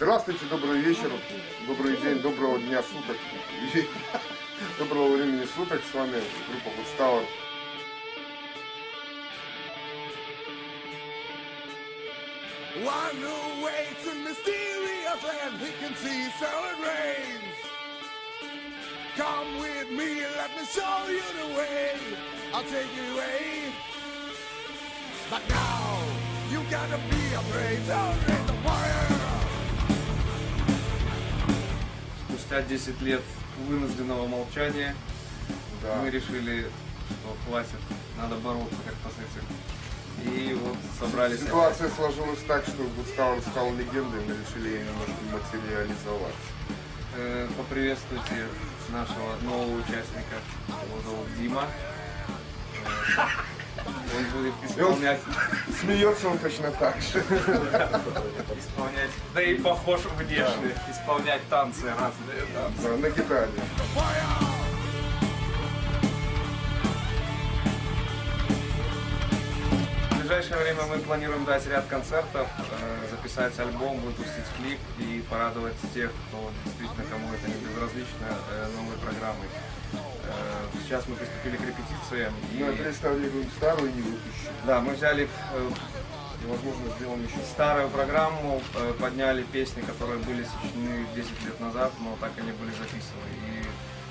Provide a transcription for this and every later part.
Здравствуйте, добрый вечер, добрый день, доброго дня суток, и доброго времени суток. С вами группа Woodstower. One who waits in mysterious land, he can see so it rains. Come with me, let me show you the way. I'll take you away. But now, you gotta be afraid. Don't raise the fire. Спустя 10 лет вынужденного молчания мы решили, что хватит, надо бороться как-то с этим. И вот собрались. Ситуация сложилась так, что Woodstower стал легендой, мы решили ее немножко материализовать. Поприветствуйте нашего нового участника, его зовут Дима. Он будет исполнять... Смеется он точно так же. Исполнять, да и похож внешне, исполнять танцы разные. Да, на гитаре. В ближайшее время мы планируем дать ряд концертов, записать альбом, выпустить клип и порадовать тех, кто действительно, кому это не безразлично, новой программой. Сейчас мы приступили к репетициям. Мы реставрируем старую и не выпущенную. Да, мы взяли И, возможно, сделаем еще старую программу, подняли песни, которые были сочинены 10 лет назад, но так и не были записаны. И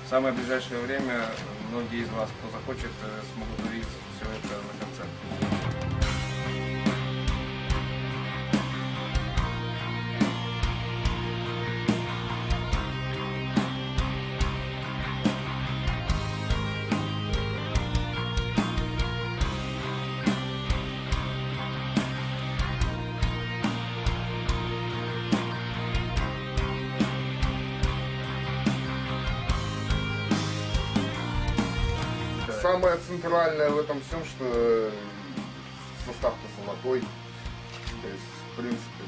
в самое ближайшее время многие из вас, кто захочет, смогут увидеть все это на концерте. Самое центральное в этом всем, что состав-то золотой. То есть, в принципе,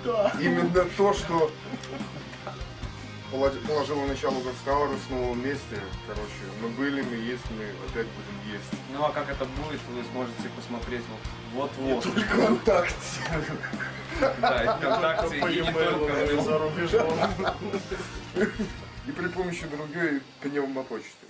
да. Именно то, что положило начало Woodstower с нового места. Короче, мы были, мы есть, мы опять будем есть. Ну а как это будет, вы сможете посмотреть вот-вот. ВКонтакте. Да, и ВКонтакте, и не только за рубежом. И при помощи другой пневмопочты.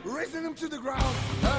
Racing him to the ground.